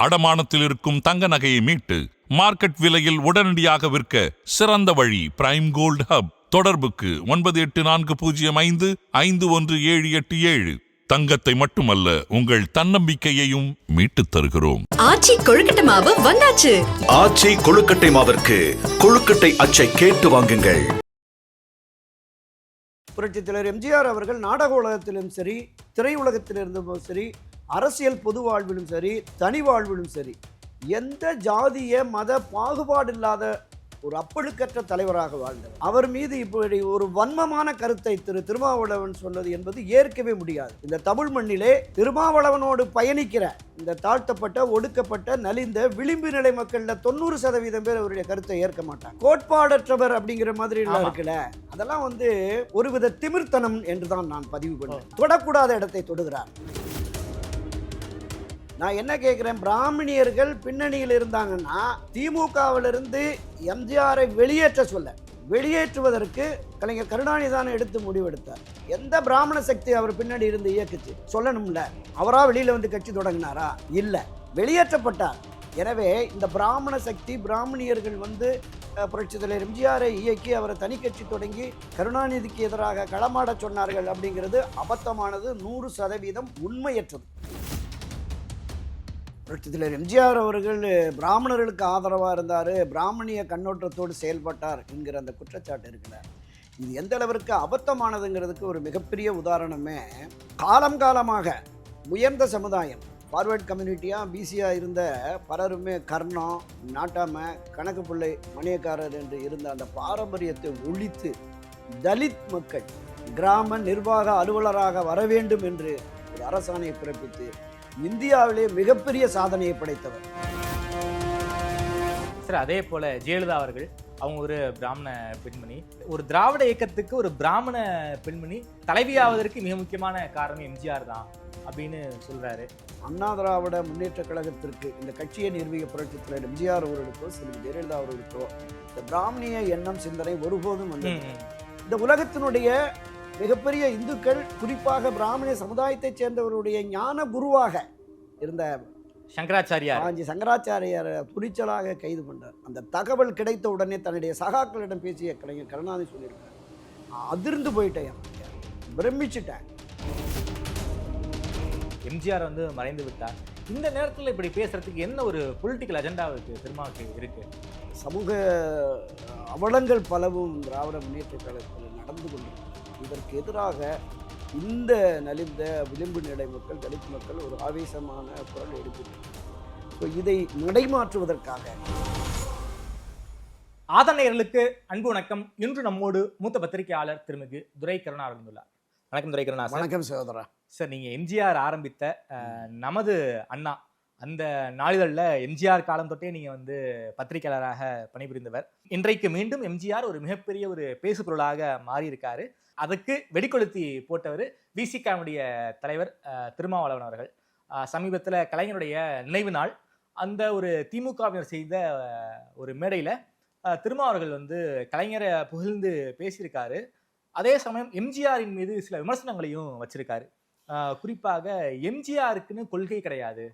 அடமானத்தில் இருக்கும் தங்க நகையை மீட்டு மார்க்கெட் விலையில் உடனடியாக விற்க சிறந்த வழி பிரைம் கோல்ட் ஹப். தொடர்புக்கு 9845551787. தங்கத்தை மட்டுமல்ல, உங்கள் தன்னம்பிக்கையையும் மீட்டுத் தருகிறோம். ஆச்சி கொழுக்கட்டை மாவு வந்தாச்சு. ஆச்சி கொழுக்கட்டை மாவிற்கு கொழுக்கட்டை அச்சை கேட்டு வாங்குங்கள். புரட்சித் தலைவர் எம்ஜிஆர் அவர்கள் நாடக உலகத்திலும் சரி, திரையுலகத்திலிருந்தும் சரி, அரசியல் பொது வாழ்விலும் சரி, தனி வாழ்விலும் சரி, எந்த ஜாதிய மத பாகுபாடு இல்லாத ஒரு அப்பழுக்கற்ற தலைவராக வாழ்ந்தார். அவர் மீது இப்படி ஒரு வன்மமான கருத்தை திருமாவளவன் சொன்னது என்பது ஏற்கவே முடியாது. இந்த தமிழ் மண்ணிலே திருமாவளவனோடு பயணிக்கிற இந்த தாழ்த்தப்பட்ட, ஒடுக்கப்பட்ட, நலிந்த, விளிம்பு நிலை மக்கள்ல 90% பேர் அவருடைய கருத்தை ஏற்க மாட்டாங்க. கோட்பாடற்றவர் அப்படிங்கிற மாதிரி எல்லாம் இருக்குல்ல, அதெல்லாம் ஒருவித திமிர்த்தனம் என்றுதான் நான் பதிவு பண்ணேன். தொடக்கூடாத இடத்தை தொடுகிறார். நான் என்ன கேட்குறேன், பிராமணியர்கள் பின்னணியில் இருந்தாங்கன்னா திமுகவிலிருந்து எம்ஜிஆரை வெளியேற்றுவதற்கு கலைஞர் கருணாநிதி தான் எடுத்து முடிவெடுத்தார். எந்த பிராமண சக்தி அவர் பின்னாடி இருந்து இயக்குச்சு சொல்லணும்ல. அவரா வெளியில கட்சி தொடங்கினாரா? இல்லை, வெளியேற்றப்பட்டார். எனவே இந்த பிராமண சக்தி, பிராமணியர்கள் புரட்சித் தலைவர் எம்ஜிஆரை இயக்கி அவரை தனி கட்சி தொடங்கி கருணாநிதிக்கு எதிராக களமாட சொன்னார்கள் அப்படிங்கிறது அபத்தமானது, 100% உண்மையற்றது. புரட்சித் தலைவர் எம்ஜிஆர் அவர்கள் பிராமணர்களுக்கு ஆதரவாக இருந்தார், பிராமணிய கண்ணோட்டத்தோடு செயல்பட்டார் என்கிற அந்த குற்றச்சாட்டு இருக்குல்ல, இது எந்த அளவிற்கு அபத்தமானதுங்கிறதுக்கு ஒரு மிகப்பெரிய உதாரணமே, காலமாக உயர்ந்த சமுதாயம், ஃபார்வர்ட் கம்யூனிட்டியாக பிசியாக இருந்த பலருமே கர்ணம், நாட்டாமை, கணக்கு பிள்ளை, மணியக்காரர் என்று இருந்த அந்த பாரம்பரியத்தை ஒழித்து தலித் மக்கள் கிராம நிர்வாக அலுவலராக வர வேண்டும் என்று ஒரு அரசாணையை பிறப்பித்து இந்தியாவிலே மிகப்பெரிய சாதனையை படைத்தவர். சார், அதே போல ஜெயலலிதா அவர்கள், அவங்க ஒரு பிராமண பெண்மணி, ஒரு திராவிட இயக்கத்துக்கு ஒரு பிராமண பெண்மணி தலைவியாவதற்கு மிக முக்கியமான காரணம் எம்ஜிஆர் தான் அப்படின்னு சொல்றாரு. அண்ணா திராவிட முன்னேற்ற கழகத்திற்கு இந்த கட்சியை நிர்வகிக்க புரட்சித் தலைவர் எம்ஜிஆர் அவர்களுக்கோ செல்வி ஜெயலலிதா அவர்களுக்கோ இந்த பிராமணிய எண்ணம், சிந்தனை ஒருபோதும் இந்த உலகத்தினுடைய மிகப்பெரிய இந்துக்கள், குறிப்பாக பிராமணிய சமுதாயத்தைச் சேர்ந்தவருடைய ஞான குருவாக இருந்த சங்கராச்சாரியாரை துணிச்சலாக கைது பண்ணார். அந்த தகவல் கிடைத்த உடனே தன்னுடைய சகாக்களிடம் பேசிய கலைஞர் கருணாநிதி சொல்லியிருக்கார், அதிர்ந்து போயிட்டேன், பிரமிச்சுட்டேன். எம்ஜிஆர் மறைந்து விட்டார். இந்த நேரத்தில் இப்படி பேசுறதுக்கு என்ன ஒரு பொலிட்டிக்கல் அஜெண்டாவுக்கு திருமாவுக்கு இருக்கு? சமூக அவலங்கள் பலவும் திராவிட முன்னேற்ற கழகத்தில் நடந்து கொண்டிருக்கிறது. இதற்கு எதிராக இந்த நலிந்த விளிம்பு நிலை மக்கள், தலித் மக்கள் ஒரு ஆவேசமான குரல் எடுக்கிறார். இதை நடைமாற்றுவதற்காக ஆதரணையர்களுக்கு அன்பு வணக்கம். இன்று நம்மோடு மூத்த பத்திரிகையாளர் திருமிகு துரை கருணா வந்துள்ளார். வணக்கம் துரை கருணா. வணக்கம் சகோதரா. சார், நீங்க எம்ஜிஆர் ஆரம்பித்த நமது அண்ணா அந்த நாளிதழில் எம்ஜிஆர் காலம் தொட்டே நீங்க பத்திரிகையாளராக பணிபுரிந்தவர். இன்றைக்கு மீண்டும் எம்ஜிஆர் ஒரு மிகப்பெரிய ஒரு பேசு பொருளாக மாறி இருக்காரு. அதுக்கு வெடிக்கொளுத்தி போட்டவர் விசிகாவுடைய தலைவர் திருமாவளவன் அவர்கள். சமீபத்தில் கலைஞருடைய நினைவு நாள், அந்த ஒரு திமுகவினர் செய்த ஒரு மேடையில் திருமாவர்கள் கலைஞரை புகழ்ந்து பேசியிருக்காரு. அதே சமயம் எம்ஜிஆரின் மீது சில விமர்சனங்களையும் வச்சிருக்காரு. குறிப்பாக எம்ஜிஆருக்குன்னு கொள்கை கிடையாது,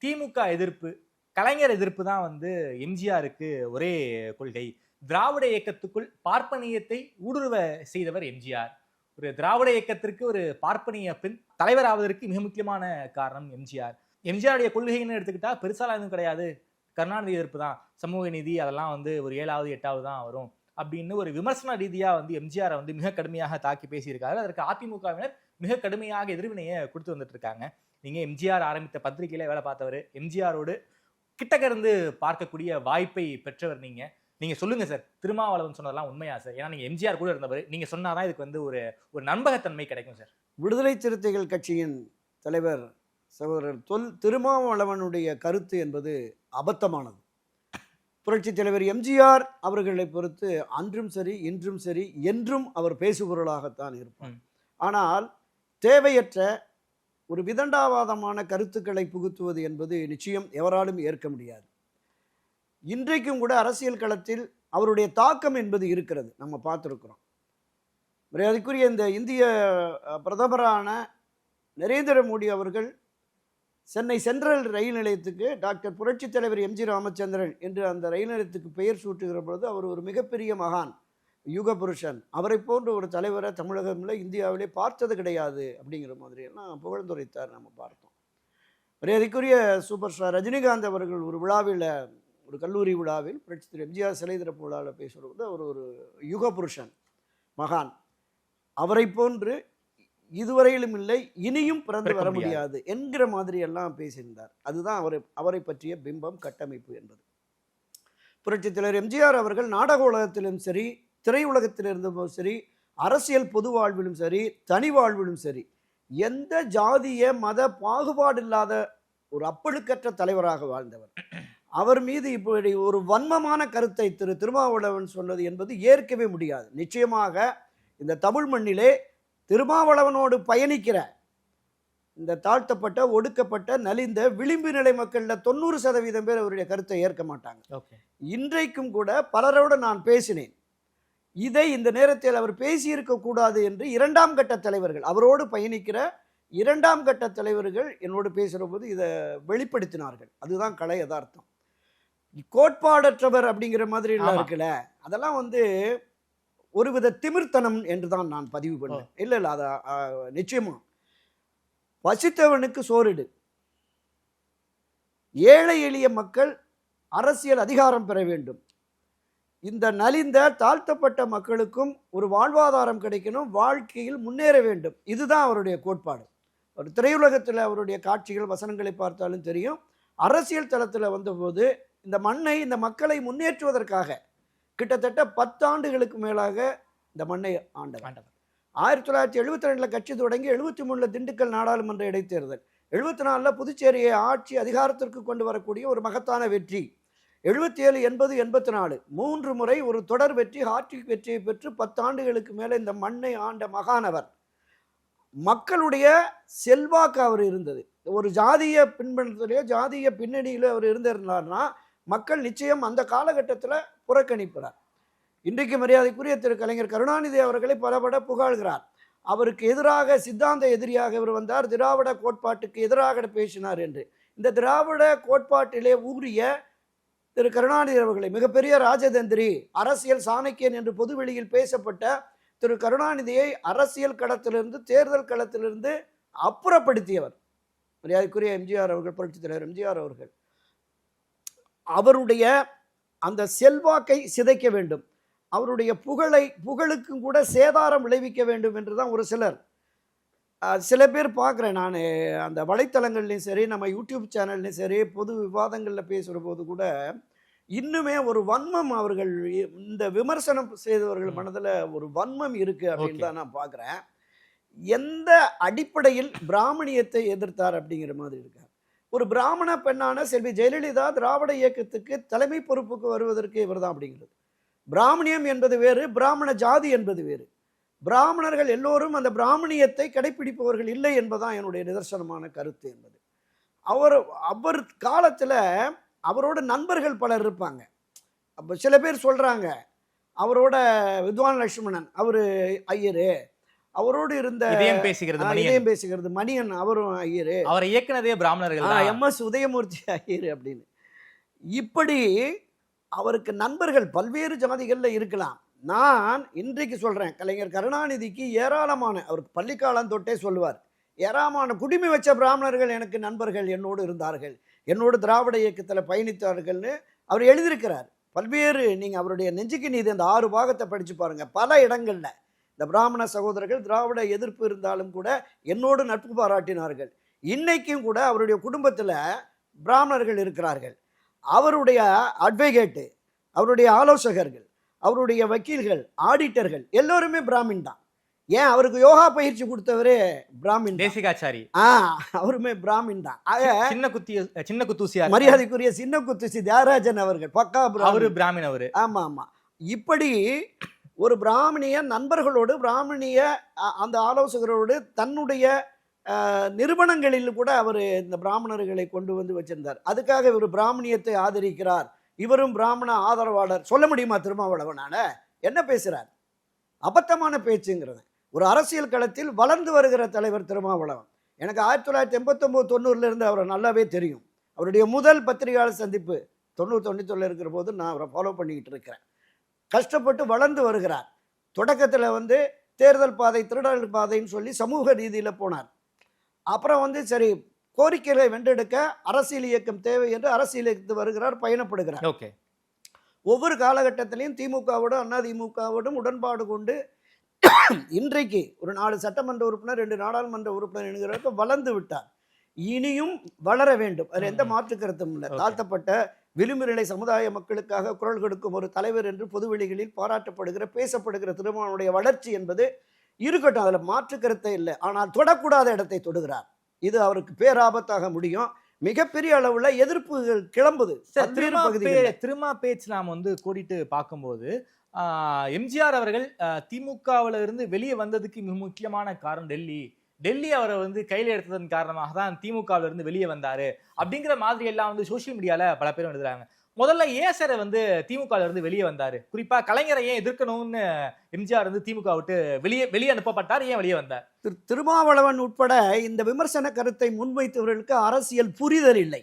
திமுக எதிர்ப்பு, கலைஞர் எதிர்ப்பு தான் எம்ஜிஆருக்கு ஒரே கொள்கை. திராவிட இயக்கத்துக்குள் பார்ப்பனியத்தை ஊடுருவ செய்தவர் எம்ஜிஆர். ஒரு திராவிட இயக்கத்திற்கு ஒரு பார்ப்பனிய பெண் தலைவர் ஆவதற்கு மிக முக்கியமான காரணம் எம்ஜிஆர். எம்ஜிஆருடைய கொள்கைன்னு எடுத்துக்கிட்டா பெருசாலாம் எதுவும் கிடையாது, கருணாநிதி எதிர்ப்பு தான், சமூக நீதி அதெல்லாம் ஒரு 7வது 8வது தான் வரும் அப்படின்னு ஒரு விமர்சன ரீதியா எம்ஜிஆரை மிக கடுமையாக தாக்கி பேசியிருக்காரு. அதற்கு அதிமுகவினர் மிக கடுமையாக எதிர்வினையை கொடுத்து வந்துட்டு இருக்காங்க. நீங்க எம்ஜிஆர் ஆரம்பித்த பத்திரிகையில வேலை பார்த்தவர், எம்ஜிஆரோடு கிட்டக்கிருந்து பார்க்கக்கூடிய வாய்ப்பை பெற்றவர். நீங்க சொல்லுங்க சார், திருமாவளவன் சொன்னதெல்லாம் உண்மையா சார்? ஏன்னா நீங்க எம்ஜிஆர் கூட இருந்தவர், நீங்க சொன்னாதான் இதுக்கு ஒரு நம்பகத்தன்மை கிடைக்கும் சார். விடுதலை சிறுத்தைகள் கட்சியின் தலைவர் சகோதரர் திருமாவளவனுடைய கருத்து என்பது அபத்தமானது. புரட்சித் தலைவர் எம்ஜிஆர் அவர்களை பொறுத்து அன்றும் சரி, இன்றும் சரி, என்றும் அவர் பேசுபொருளாகத்தான் இருப்பார். ஆனால் தேவையற்ற ஒரு விதண்டாவாதமான கருத்துக்களை புகுத்துவது என்பது நிச்சயம் எவராலும் ஏற்க முடியாது. இன்றைக்கும் கூட அரசியல் களத்தில் அவருடைய தாக்கம் என்பது இருக்கிறது, நம்ம பார்த்துருக்கிறோம். மரியாதைக்குரிய இந்த இந்திய பிரதமரான நரேந்திர மோடி அவர்கள் சென்னை சென்ட்ரல் ரயில் நிலையத்துக்கு டாக்டர் புரட்சித் தலைவர் எம்ஜி ராமச்சந்திரன் என்று அந்த ரயில் நிலையத்துக்கு பெயர் சூட்டுகிற பொழுது அவர் ஒரு மிகப்பெரிய மகான், யுக புருஷன், அவரை போன்ற ஒரு தலைவரை தமிழகத்தில் இந்தியாவிலே பார்த்தது கிடையாது அப்படிங்கிற மாதிரியெல்லாம் புகழ்ந்துரைத்தார். நம்ம பார்த்தோம். மரியாதைக்குரிய சூப்பர் ஸ்டார் ரஜினிகாந்த் அவர்கள் ஒரு விழாவில், ஒரு கல்லூரி விழாவில் புரட்சி திரு எம்ஜிஆர் சிலை திறப்பு விழாவில் பேசுகிறது அவர் ஒரு யுக புருஷன், மகான், அவரை போன்று இதுவரையிலும் இல்லை, இனியும் பிறந்து வர முடியாது என்கிற மாதிரி எல்லாம் பேசியிருந்தார். அதுதான் அவரை பற்றிய பிம்பம், கட்டமைப்பு என்பது. புரட்சி தலைவர் எம்ஜிஆர் அவர்கள் நாடக உலகத்திலும் சரி, திரையுலகத்திலிருந்தும் சரி, அரசியல் பொது வாழ்விலும் சரி, தனி வாழ்விலும் சரி, எந்த ஜாதிய மத பாகுபாடு இல்லாத ஒரு அப்பழுக்கற்ற தலைவராக வாழ்ந்தவர். அவர் மீது இப்படி ஒரு வன்மமான கருத்தை திருமாவளவன் சொன்னது என்பது ஏற்கவே முடியாது. நிச்சயமாக இந்த தமிழ் மண்ணிலே திருமாவளவனோடு பயணிக்கிற இந்த தாழ்த்தப்பட்ட, ஒடுக்கப்பட்ட, நலிந்த, விளிம்பு நிலை மக்களில் 90% பேர் அவருடைய கருத்தை ஏற்க மாட்டாங்க. இன்றைக்கும் கூட பலரோடு நான் பேசினேன். இதை இந்த நேரத்தில் அவர் பேசியிருக்க கூடாது என்று இரண்டாம் கட்ட தலைவர்கள், அவரோடு பயணிக்கிற இரண்டாம் கட்ட தலைவர்கள் என்னோடு பேசுகிற போது இதை வெளிப்படுத்தினார்கள். அதுதான் கலை யதார்த்தம். கோட்பாடற்றவர் அப்படிங்கிற மாதிரி எல்லாம் இருக்குல்ல, அதெல்லாம் ஒருவித திமிர்த்தனம் என்று தான் நான் பதிவு பண்ணேன். இல்லை இல்லை, அதை நிச்சயமா பசித்தவனுக்கு சோறிடு, ஏழை எளிய மக்கள் அரசியல் அதிகாரம் பெற வேண்டும், இந்த நலிந்த தாழ்த்தப்பட்ட மக்களுக்கும் ஒரு வாழ்வாதாரம் கிடைக்கணும், வாழ்க்கையில் முன்னேற வேண்டும், இதுதான் அவருடைய கோட்பாடு. ஒரு திரையுலகத்தில் அவருடைய காட்சிகள், வசனங்களை பார்த்தாலும் தெரியும். அரசியல் தளத்தில் வந்தபோது இந்த மண்ணை, இந்த மக்களை முன்னேற்றுவதற்காக கிட்டத்தட்ட 10 ஆண்டுகளுக்கு மேலாக இந்த மண்ணை ஆண்டவர். 1972 கட்சி தொடங்கி 73 திண்டுக்கல் நாடாளுமன்ற இடைத்தேர்தல், 74 புதுச்சேரியை ஆட்சி அதிகாரத்திற்கு கொண்டு வரக்கூடிய ஒரு மகத்தான வெற்றி, 77, 80, 84 3 முறை ஒரு தொடர் வெற்றி, ஹாட்ரிக் வெற்றியை பெற்று 10 ஆண்டுகளுக்கு மேலே இந்த மண்ணை ஆண்ட மகானவர். மக்களுடைய செல்வாக்கு அவர் இருந்தது. ஒரு ஜாதிய பின்பற்றத்திலேயோ ஜாதிய பின்னணியிலோ அவர் இருந்திருந்தார்னா மக்கள் நிச்சயம் அந்த காலகட்டத்தில் புறக்கணிப்பார். இன்றைக்கு மரியாதைக்குரிய திரு கலைஞர் கருணாநிதி அவர்களை பலபட புகழ்கிறார். அவருக்கு எதிராக சித்தாந்த எதிரியாக இவர் வந்தார், திராவிட கோட்பாட்டுக்கு எதிராக பேசினார் என்று. இந்த திராவிட கோட்பாட்டிலே ஊறிய திரு கருணாநிதி அவர்களை, மிகப்பெரிய ராஜதந்திரி, அரசியல் சாணக்கியன் என்று பொதுவெளியில் பேசப்பட்ட திரு கருணாநிதியை அரசியல் களத்திலிருந்து, தேர்தல் களத்திலிருந்து அப்புறப்படுத்தியவர் மரியாதைக்குரிய எம்ஜிஆர் அவர்கள், புரட்சி தலைவர் எம்ஜிஆர் அவர்கள். அவருடைய அந்த செல்வாக்கை சிதைக்க வேண்டும், அவருடைய புகழுக்கும் கூட சேதாரம் விளைவிக்க வேண்டும் என்றுதான் ஒரு சில பேர் பார்க்குறேன். நான் அந்த வலைத்தளங்கள்லையும் சரி, நம்ம யூடியூப் சேனல்லையும் சரி, பொது விவாதங்களில் பேசுகிற போது கூட இன்னுமே ஒரு வன்மம், அவர்கள் இந்த விமர்சனம் செய்தவர்கள் மனதில் ஒரு வன்மம் இருக்குது அப்படின்னு தான் நான் பார்க்குறேன். எந்த அடிப்படையில் பிராமணியத்தை எதிர்த்தார் அப்படிங்கிற மாதிரி இருக்கார். ஒரு பிராமண பெண்ணான செல்வி ஜெயலலிதா திராவிட இயக்கத்துக்கு தலைமை பொறுப்புக்கு வருவதற்கு இவர் தான் அப்படிங்கிறது. பிராமணியம் என்பது வேறு, பிராமண ஜாதி என்பது வேறு. பிராமணர்கள் எல்லோரும் அந்த பிராமணியத்தை கடைபிடிப்பவர்கள் இல்லை என்பதுதான் என்னுடைய நிதர்சனமான கருத்து என்பது. அவர் காலத்தில் அவரோட நண்பர்கள் பலர் இருப்பாங்க. அப்போ சில பேர் சொல்கிறாங்க, அவரோட வித்வான் லட்சுமணன், அவர் ஐயரு, அவரோடு இருந்த இதயம் பேசுகிறது மணியன், அவரும் ஐயரு, அவரை இயக்குனதே பிராமணர்கள், MS உதயமூர்த்தி ஐயரு அப்படின்னு. இப்படி அவருக்கு நண்பர்கள் பல்வேறு ஜாதிகளில் இருக்கலாம். நான் இன்றைக்கு சொல்கிறேன், கலைஞர் கருணாநிதிக்கு ஏராளமான, அவருக்கு பள்ளிக்காலம் தொட்டே சொல்லுவார், ஏராளமான குடிமை வச்ச பிராமணர்கள் எனக்கு நண்பர்கள் என்னோடு இருந்தார்கள், என்னோடு திராவிட இயக்கத்தில் பயணித்தார்கள்னு அவர் எழுதியிருக்கிறார். பல்வேறு, நீங்கள் அவருடைய நெஞ்சுக்கு நீதி அந்த 6 பாகத்தை படித்து பாருங்கள். பல இடங்களில் இந்த பிராமண சகோதரர்கள் திராவிட எதிர்ப்பு இருந்தாலும் கூட என்னோடு நட்பு பாராட்டினார்கள். இன்னைக்கும் கூட அவருடைய குடும்பத்தில் பிராமணர்கள் இருக்கிறார்கள். அவருடைய அட்வொகேட்டு, அவருடைய ஆலோசகர்கள், அவருடைய வக்கீல்கள், ஆடிட்டர்கள் எல்லோருமே பிராமின் தான். ஏன், அவருக்கு யோகா பயிற்சி கொடுத்தவரே பிராமின், தேசிகாச்சாரி, அவருமே பிராமின் தான். சின்ன குத்தூசியா, மரியாதைக்குரிய சின்ன குத்தூசி தியாகராஜன் அவர்கள் பக்கா அவரு பிராமின் அவரு. ஆமா ஆமா. இப்படி ஒரு பிராமணிய நண்பர்களோடு, பிராமணிய அந்த ஆலோசகரோடு தன்னுடைய நிறுவனங்களில் கூட அவர் இந்த பிராமணர்களை கொண்டு வந்து வச்சிருந்தார். அதுக்காக இவர் பிராமணியத்தை ஆதரிக்கிறார், இவரும் பிராமண ஆதரவாளர் சொல்ல முடியுமா திருமாவளவனால? என்ன பேசுறார்? அபத்தமான பேச்சுங்கிறது. ஒரு அரசியல் களத்தில் வளர்ந்து வருகிற தலைவர் திருமாவளவன். எனக்கு 1989-90 இருந்து அவரை நல்லாவே தெரியும். அவருடைய முதல் பத்திரிகையாளர் சந்திப்பு 90-91 இருக்கிற போது நான் அவரை ஃபாலோ பண்ணிக்கிட்டு இருக்கிறேன். கஷ்டப்பட்டு வளர்ந்து வருகிறார். தொடக்கத்தில் வந்து தேர்தல் பாதை திருடல் பாதைன்னு சொல்லி சமூக ரீதியில் போனார். அப்புறம் வந்து சரி கோரிக்கைகளை வென்றெடுக்க அரசியல் இயக்கம் தேவை என்று அரசியல் இயக்கத்து வருகிறார், பயணப்படுகிறார். ஓகே. ஒவ்வொரு காலகட்டத்திலையும் திமுகவோடும் அதிமுகவோடும் உடன்பாடு கொண்டு இன்றைக்கு ஒரு 4 சட்டமன்ற உறுப்பினர் 2 நாடாளுமன்ற உறுப்பினர் என்கிறவருக்கு வளர்ந்து விட்டார். இனியும் வளர வேண்டும், அதில் எந்த மாற்று கருத்தும் இல்லை. தாழ்த்தப்பட்ட விளிம்புநிலை சமுதாய மக்களுக்காக குரல் கொடுக்கும் ஒரு தலைவர் என்று பொதுவெளிகளில் பாராட்டப்படுகிற பேசப்படுகிற திருமாவளவனுடைய வளர்ச்சி என்பது இருக்கட்டும், அதில் மாற்று கருத்தே இல்லை. ஆனால் தொடக்கூடாத இடத்தை தொடுகிறார். இது அவருக்கு பேராபத்தாக முடியும். மிகப்பெரிய அளவுல எதிர்ப்புகள் கிளம்புது. திருமா பேச்சு நாம் வந்து கோடிட்டு பார்க்கும்போது எம்ஜிஆர் அவர்கள் திமுகவில் இருந்து வெளியே வந்ததுக்கு மிக முக்கியமான காரணம் டெல்லி அவரை வந்து கையில் எடுத்ததன் காரணமாக தான் திமுகவில் இருந்து வெளியே வந்தாரு அப்படிங்கிற மாதிரி எல்லாம் வந்து சோசியல் மீடியால பல பேரும் எழுதுறாங்க. முதல்ல ஏன் சார் வந்து திமுக இருந்து வெளியே வந்தாரு? குறிப்பா கலைஞரை ஏன் எதிர்க்கணும்னு எம்ஜிஆர் வந்து திமுக விட்டு வெளியே அனுப்பப்பட்டார், ஏன் வெளியே வந்தார்? திருமாவளவன் உட்பட இந்த விமர்சன கருத்தை முன்வைத்தவர்களுக்கு அரசியல் புரிதல் இல்லை,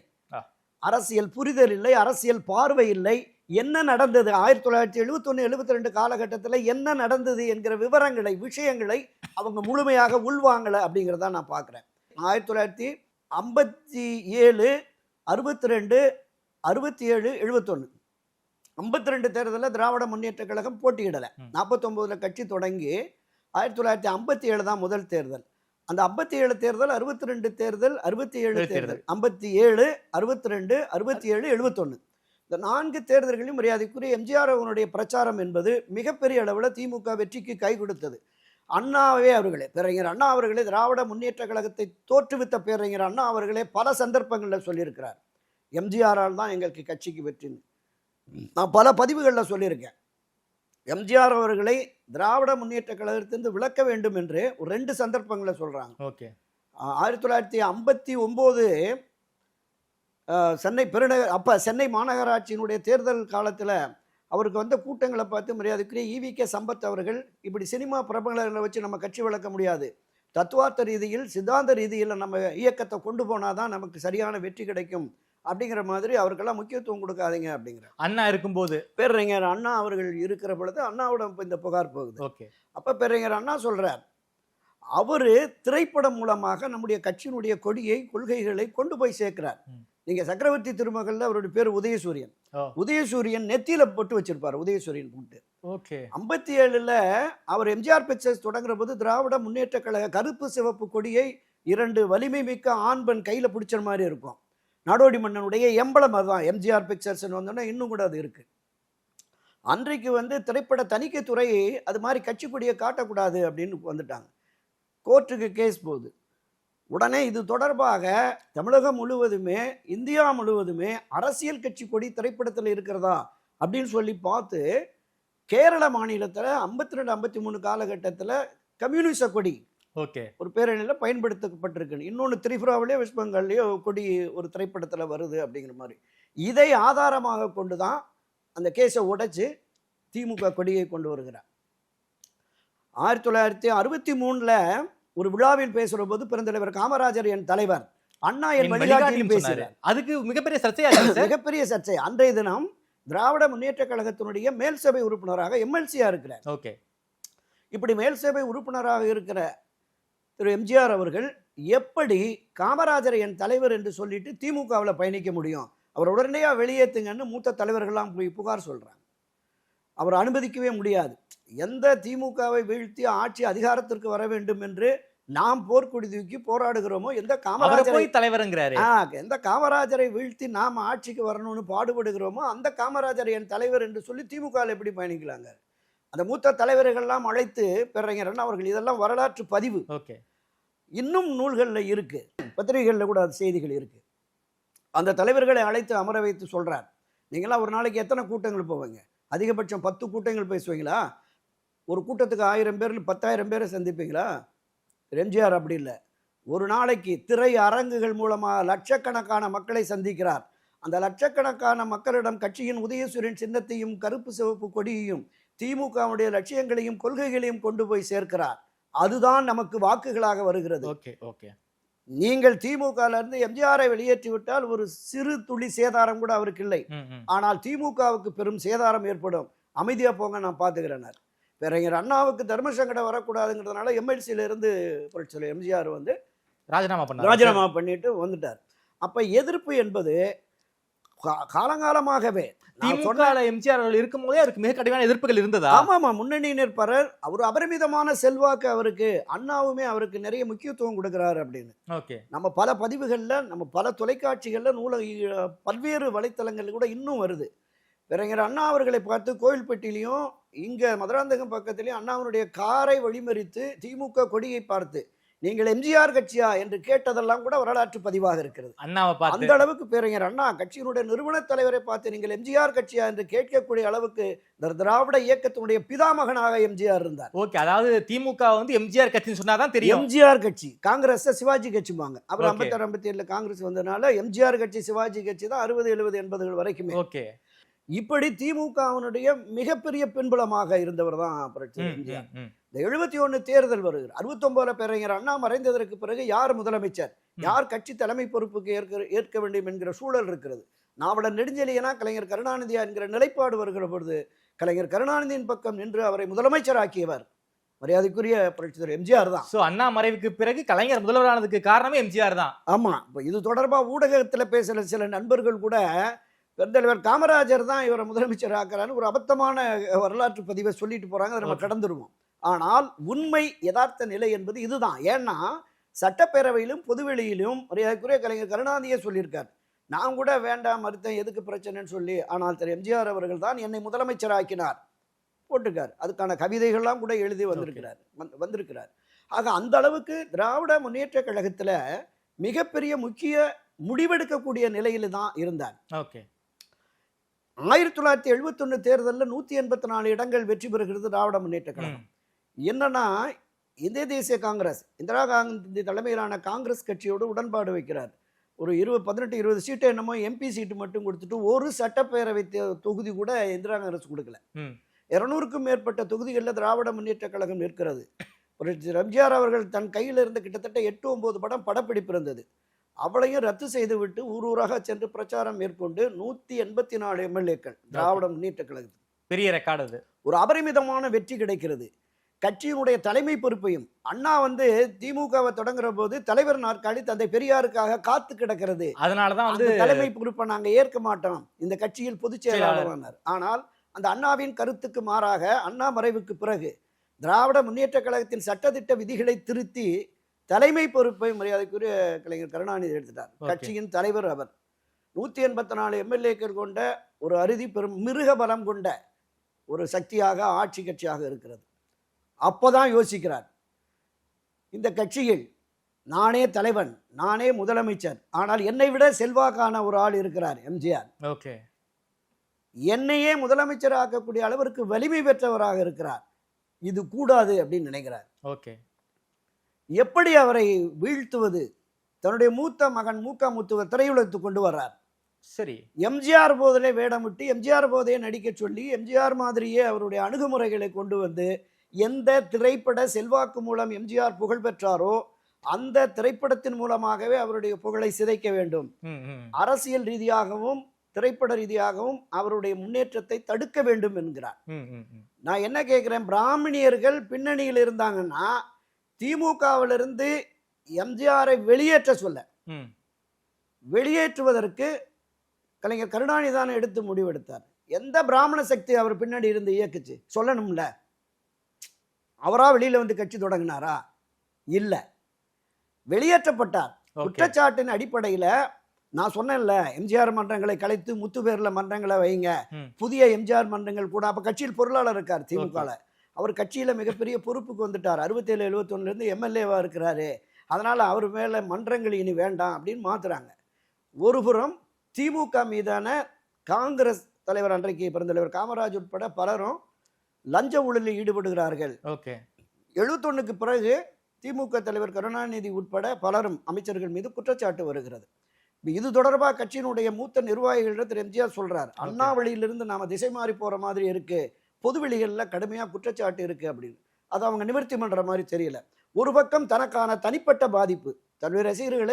அரசியல் பார்வை இல்லை. என்ன நடந்தது 1971-72 காலகட்டத்தில் என்ன நடந்தது என்கிற விவரங்களை விஷயங்களை அவங்க முழுமையாக உள்வாங்கலை அப்படிங்கிறத நான் பார்க்குறேன். 1957, 62, 67, 71 52 தேர்தலில் திராவிட முன்னேற்ற கழகம் போட்டியிடலை. 49 கட்சி தொடங்கி 1957 தான் முதல் தேர்தல். அந்த 57 தேர்தல், 62 தேர்தல், 67 தேர்தல், 57, 62, 67, 71 இந்த 4 தேர்தல்களையும் மரியாதைக்குரிய எம்ஜிஆர் அவனுடைய பிரச்சாரம் என்பது மிகப்பெரிய அளவில் திமுக வெற்றிக்கு கை கொடுத்தது. பேரறிஞர் அண்ணா அவர்களே திராவிட முன்னேற்ற கழகத்தை தோற்றுவித்த பேரறிஞர் அண்ணா அவர்களே பல சந்தர்ப்பங்களில் சொல்லியிருக்கிறார், எம்ஜிஆரால் தான் எங்களுக்கு கட்சிக்கு வெற்றின்னு. நான் பல பதிவுகளில் சொல்லியிருக்கேன். எம்ஜிஆர் அவர்களை திராவிட முன்னேற்ற கழகத்திலிருந்து விலக்க வேண்டும் என்று ஒரு 2 சந்தர்ப்பங்களை சொல்றாங்க. ஓகே. 1959 சென்னை பெருநகர், அப்போ சென்னை மாநகராட்சியினுடைய தேர்தல் காலத்தில் அவருக்கு வந்த கூட்டங்களை பார்த்து மரியாதைக்குரிய ஈவிகே சம்பத் அவர்கள், இப்படி சினிமா பிரபலங்களை வச்சு நம்ம கட்சி வளர்க்க முடியாது, தத்துவார்த்த ரீதியில் சித்தாந்த ரீதியில் நம்ம இயக்கத்தை கொண்டு போனால் தான் நமக்கு சரியான வெற்றி கிடைக்கும் அப்படிங்கிற மாதிரி அவருக்கெல்லாம் முக்கியத்துவம் கொடுக்காதீங்க அப்படிங்கிற. அண்ணா இருக்கும்போது பேரறிஞர் அண்ணா அவர்கள் இருக்கிற பொழுது அண்ணாவோட இந்த புகார் போகுது. ஓகே. அப்போ பேரறிஞர் அண்ணா சொல்கிறார், அவர் திரைப்படம் மூலமாக நம்முடைய கட்சியினுடைய கொடியை கொள்கைகளை கொண்டு போய் சேர்க்கிறார். நீங்கள் சக்கரவர்த்தி திருமகள்ல அவருடைய பேர் உதயசூரியன். உதயசூரியன் நெத்தியில போட்டு வச்சிருப்பார், உதயசூரியன் போட்டு. ஓகே. 57 அவர் எம்ஜிஆர் பிக்சர்ஸ் தொடங்குற போது திராவிட முன்னேற்ற கழக கருப்பு சிவப்பு கொடியை 2 வலிமை மிக்க ஆண் பெண் கையில பிடிச்ச மாதிரி இருக்கும். நாடோடி மன்னனுடைய எம்பளம் அதுதான். எம்ஜிஆர் பிக்சர்ஸ் வந்தோன்னா இன்னும் கூட அது இருக்கு. அன்றைக்கு வந்து திரைப்பட தணிக்கைத்துறை அது மாதிரி கட்சி கொடியை காட்டக்கூடாது அப்படின்னு வந்துட்டாங்க. கோர்ட்டுக்கு கேஸ் போகுது. உடனே இது தொடர்பாக தமிழகம் முழுவதுமே இந்தியா முழுவதுமே அரசியல் கட்சி கொடி திரைப்படத்தில் இருக்கிறதா அப்படின்னு சொல்லி பார்த்து கேரள மாநிலத்தில் 52-53 காலகட்டத்தில் கம்யூனிச கொடி ஒரு பேரணியில் பயன்படுத்தப்பட்டிருக்கு. இன்னொன்று திரிபுராவிலேயோ வெஸ்ட் பெங்கால்லையோ கொடி ஒரு திரைப்படத்தில் வருது அப்படிங்கிற மாதிரி. இதை ஆதாரமாக கொண்டு தான் அந்த கேஸை உடைச்சு திமுக கொடியை கொண்டு வருகிறார். 1963 ஒரு விழாவில் பேசுற போது பெருந்தலைவர் காமராஜர் என் தலைவர், அண்ணா என் வழிகாட்டியும் பேசுகிறார். அதுக்கு மிகப்பெரிய சர்ச்சையாக மிகப்பெரிய சர்ச்சை. அன்றைய தினம் திராவிட முன்னேற்ற கழகத்தினுடைய மேல் சபை உறுப்பினராக எம்எல்சியா இருக்கிறார். ஓகே. இப்படி மேல் சபை உறுப்பினராக இருக்கிற திரு எம்ஜிஆர் அவர்கள் எப்படி காமராஜர் என் தலைவர் என்று சொல்லிட்டு திமுகவில் பயணிக்க முடியும்? அவர் உடனடியாக வெளியேற்றுங்கன்னு மூத்த தலைவர்கள்லாம் போய் புகார் சொல்றாங்க. அவர் அனுமதிக்கவே முடியாது. எந்த திமுகவை வீழ்த்தி ஆட்சி அதிகாரத்திற்கு வர வேண்டும் என்று நாம் போர்க்கொடி தூக்கி போராடுகிறோமோ, எந்த காமராஜரை தலைவருங்கிறாரு, எந்த காமராஜரை வீழ்த்தி நாம் ஆட்சிக்கு வரணும்னு பாடுபடுகிறோமோ அந்த காமராஜர் என் தலைவர் என்று சொல்லி திமுக எப்படி பயணிக்கலாங்க? அந்த மூத்த தலைவர்கள்லாம் அழைத்து பேரறிஞர் அவர்கள், இதெல்லாம் வரலாற்று பதிவு. ஓகே. இன்னும் நூல்களில் இருக்கு, பத்திரிகைகளில் கூட அது செய்திகள் இருக்கு. அந்த தலைவர்களை அழைத்து அமர வைத்து சொல்றார், நீங்களாம் ஒரு நாளைக்கு எத்தனை கூட்டங்கள் போவீங்க? அதிகபட்சம் 10 கூட்டங்கள் பேசுவீங்களா? ஒரு கூட்டத்துக்கு 1000 பேர் 10,000 பேரை சந்திப்பீங்களா? எம்ஜிஆர் அப்படி இல்லை. ஒரு நாளைக்கு திரை அரங்குகள் மூலமாக லட்சக்கணக்கான மக்களை சந்திக்கிறார். அந்த லட்சக்கணக்கான மக்களிடம் கட்சியின் உதயசூரியன் சின்னத்தையும் கருப்பு சிவப்பு கொடியையும் திமுகவுடைய லட்சியங்களையும் கொள்கைகளையும் கொண்டு போய் சேர்க்கிறார். அதுதான் நமக்கு வாக்குகளாக வருகிறது. Okay okay. நீங்கள் திமுகல இருந்து எம்ஜிஆரை வெளியேற்றி விட்டால் ஒரு சிறு துளி சேதாரம் கூட அவருக்கு இல்லை. ஆனால் திமுகவுக்கு பெரும் சேதாரம் ஏற்படும். அமைதியா போங்க, நான் பாத்துக்கிறேன். பேரறிஞர் அண்ணாவுக்கு தர்ம சங்கடம் வரக்கூடாதுங்கிறதுனால எம்எல்சியில இருந்து புரட்சியாளர் எம்ஜிஆர் வந்து ராஜினாமா பண்ணிட்டு வந்துட்டார். அப்ப எதிர்ப்பு என்பது காலங்காலமாகவே எம்ஜிஆர் அவர்கள் இருக்கும் போதே அவருக்கு மிக கடுமையான எதிர்ப்புகள் இருந்ததா? ஆமாமா, முன்னணியினர் பலர் அவர் அபரிமிதமான செல்வாக்கு அவருக்கு, அண்ணாவுமே அவருக்கு நிறைய முக்கியத்துவம் கொடுக்கிறாரு அப்படின்னு. நம்ம பல பதிவுகள்ல, நம்ம பல தொலைக்காட்சிகள்ல, பல்வேறு வலைத்தளங்கள்ல கூட இன்னும் வருது. பேரறிஞர் அண்ணா அவர்களை பார்த்து கோயில்பட்டியிலையும் இங்க மதுராந்தகம் பக்கத்திலையும் அண்ணாவுடைய காரை வழிமறித்து திமுக கொடியை பார்த்து நீங்கள் எம்ஜிஆர் கட்சியா என்று கேட்டதெல்லாம் கூட வரலாற்று பதிவாக இருக்கிறது. அந்த அளவுக்கு பேரறிஞர் அண்ணா கட்சியினுடைய நிறுவன தலைவரை பார்த்து நீங்கள் எம்ஜிஆர் கட்சியா என்று கேட்கக்கூடிய அளவுக்கு திராவிட இயக்கத்தினுடைய பிதாமகனாக எம்ஜிஆர் இருந்தார். ஓகே, அதாவது திமுக வந்து எம்ஜிஆர் கட்சின்னு சொன்னாதான் தெரியும். எம்ஜிஆர் கட்சி, காங்கிரஸ் சிவாஜி கட்சிவாங்க. அவர் 56, 57 காங்கிரஸ் வந்ததுனால எம்ஜிஆர் கட்சி சிவாஜி கட்சி தான் 60, 70, 80 வரைக்குமே. ஓகே, இப்படி திமுகவினுடைய மிகப்பெரிய பின்புலமாக இருந்தவர் தான் புரட்சியாளர் எம்ஜிஆர். இந்த 71 தேர்தல் வருகிறது. 69 பேரறிஞர் அண்ணா மறைந்ததற்கு பிறகு யார் முதலமைச்சர், யார் கட்சி தலைமை பொறுப்புக்கு ஏற்க வேண்டும் என்கிற சூழல் இருக்கிறது. நாவலர் நெடுஞ்செழியனா கலைஞர் கருணாநிதியா என்கிற நிலைப்பாடு வருகிற பொழுது கலைஞர் கருணாநிதியின் பக்கம் நின்று அவரை முதலமைச்சராக்கியவர் மரியாதைக்குரிய புரட்சியாளர் எம்ஜிஆர் தான். அண்ணா மறைவுக்கு பிறகு கலைஞர் முதல்வரானதுக்கு காரணமே எம்ஜிஆர் தான். ஆமா, இப்போ இது தொடர்பாக ஊடகத்தில் பேசுகிற சில நண்பர்கள் கூட பெருந்தலைவர் காமராஜர் தான் இவரை முதலமைச்சர் ஆக்குறான்னு ஒரு அபத்தமான வரலாற்று பதிவை சொல்லிட்டு போறாங்க. அதை நம்ம கடந்துருவோம். ஆனால் உண்மை யதார்த்த நிலை என்பது இதுதான். ஏன்னா சட்டப்பேரவையிலும் பொதுவெளியிலும் மரியாதைக்குரிய கலைஞர் கருணாநிதியே சொல்லியிருக்கார், நான் கூட வேண்டாம் மறுத்தேன், எதுக்கு பிரச்சனைன்னு சொல்லி. ஆனால் திரு எம்ஜிஆர் அவர்கள் தான் என்னை முதலமைச்சர் ஆக்கினார் போட்டிருக்கார். அதுக்கான கவிதைகள்லாம் கூட எழுதி வந்திருக்கிறார். ஆக அந்த அளவுக்கு திராவிட முன்னேற்ற கழகத்துல மிகப்பெரிய முக்கிய முடிவெடுக்கக்கூடிய நிலையில தான் இருந்தார். 1971 தேர்தலில் 184 இடங்கள் வெற்றி பெறுகிறது திராவிட முன்னேற்ற கழகம். என்னன்னா இந்திய தேசிய காங்கிரஸ், இந்திரா காந்தி தலைமையிலான காங்கிரஸ் கட்சியோடு உடன்பாடு வைக்கிறார். ஒரு 18-20 சீட்டு என்னமோ எம்பி சீட்டு மட்டும் கொடுத்துட்டு ஒரு சட்டப்பேரவை தொகுதி கூட இந்திரா காங்கிரஸ் கொடுக்கல. 200க்கும் மேற்பட்ட தொகுதிகளில் திராவிட முன்னேற்ற கழகம் இருக்கிறது. எம்ஜிஆர் அவர்கள் தன் கையில் இருந்த கிட்டத்தட்ட 8-9 படம் படப்பிடிப்பு இருந்தது. அவளையும் ரத்து செய்துவிட்டு ஊராக சென்று பிரச்சாரம் மேற்கொண்டு 184 எம்எல்ஏக்கள் திராவிட முன்னேற்ற கழகத்துக்கு பெரிய ரெக்கார்டு. அது ஒரு அபரிமிதமான வெற்றி கிடைக்கிறது. கட்சியினுடைய தலைமை பொறுப்பையும் அண்ணா வந்து திமுகவை தொடங்குற போது தலைவர் நாற்காலி தந்தை பெரியாருக்காக காத்து கிடக்கிறது. அதனாலதான் வந்து தலைமை பொறுப்பை நாங்க ஏற்க மாட்டோம், இந்த கட்சியில் பொதுச் செயலாளர். ஆனால் அந்த அண்ணாவின் கருத்துக்கு மாறாக அண்ணா மறைவுக்கு பிறகு திராவிட முன்னேற்ற கழகத்தின் சட்டத்திட்ட விதிகளை திருத்தி தலைமை பொறுப்பை மரியாதைக்குரிய கலைஞர் கருணாநிதி எடுத்துட்டார். கட்சியின் தலைவர் அவர். 184 எம்எல்ஏக்கள் கொண்ட ஒரு அறுதி பெரும் மிருக பலம் கொண்ட ஒரு சக்தியாக ஆட்சி கட்சியாக இருக்கிறது. அப்போதான் யோசிக்கிறார், இந்த கட்சியில் நானே தலைவன், நானே முதலமைச்சர், ஆனால் என்னை விட செல்வாக்கான ஒரு ஆள் இருக்கிறார் எம்ஜிஆர். என்னையே முதலமைச்சர் ஆக்கக்கூடிய அளவிற்கு வலிமை பெற்றவராக இருக்கிறார். இது கூடாது அப்படின்னு நினைக்கிறார். எப்படி அவரை வீழ்த்துவது? தன்னுடைய மூத்த மகன் மூக்க முத்துவ திரையுலகத்துக்கு கொண்டு வர்றார். சரி, எம்ஜிஆர் போதிலே வேடம் விட்டு எம்ஜிஆர் போதையே நடிக்க சொல்லி எம்ஜிஆர் மாதிரியே அவருடைய அணுகுமுறைகளை கொண்டு வந்து எந்த திரைப்பட செல்வாக்கு மூலம் எம்ஜிஆர் புகழ் பெற்றாரோ அந்த திரைப்படத்தின் மூலமாகவே அவருடைய புகழை சிதைக்க வேண்டும். அரசியல் ரீதியாகவும் திரைப்பட ரீதியாகவும் அவருடைய முன்னேற்றத்தை தடுக்க வேண்டும் என்கிறார். நான் என்ன கேட்கிறேன், பிராமணியர்கள் பின்னணியில் இருந்தாங்கன்னா திமுகவிலிருந்து எம்ஜிஆரை வெளியேற்றுவதற்கு கலைஞர் கருணாநிதி தான் எடுத்து முடிவெடுத்தார். எந்த பிராமண சக்தி அவர் பின்னாடி இருந்து இயக்குச்சு சொல்லணும்ல? அவரா வெளியில வந்து கட்சி தொடங்கினாரா? இல்ல, வெளியேற்றப்பட்டார். குற்றச்சாட்டின் அடிப்படையில நான் சொன்னேன்ல, எம்ஜிஆர் மன்றங்களை கலைத்து முத்து பேர்ல மன்றங்களை வைங்க, புதிய எம்ஜிஆர் மன்றங்கள் கூட. அப்ப கட்சியில் பொருளாளர் இருக்கார் திமுக. அவர் கட்சியில மிகப்பெரிய பொறுப்புக்கு வந்துட்டார். 67, 71 இருந்து எம்எல்ஏவா இருக்கிறாரு. அதனால அவர் மேல மன்றங்கள் இனி வேண்டாம் அப்படின்னு மாத்துறாங்க. ஒருபுறம் திமுக மீதான காங்கிரஸ் தலைவர் அன்றைக்கு பெருந்தலைவர் காமராஜ் உட்பட பலரும் லஞ்ச ஊழலில் ஈடுபடுகிறார்கள். 71க்கு பிறகு திமுக தலைவர் கருணாநிதி உட்பட பலரும் அமைச்சர்கள் மீது குற்றச்சாட்டு வருகிறது. இது தொடர்பாக கட்சியினுடைய மூத்த நிர்வாகிகளிடம் திரு எம்ஜிஆர் சொல்றார், அண்ணா வழியிலிருந்து நாம திசை மாறி போற மாதிரி இருக்கு, பொதுவெளிகளில் கடுமையா குற்றச்சாட்டு இருக்கு அப்படின்னு. அதை அவங்க நிவர்த்தி பண்ற மாதிரி தெரியல. ஒரு பக்கம் தனக்கான தனிப்பட்ட பாதிப்பு, தன்னுடைய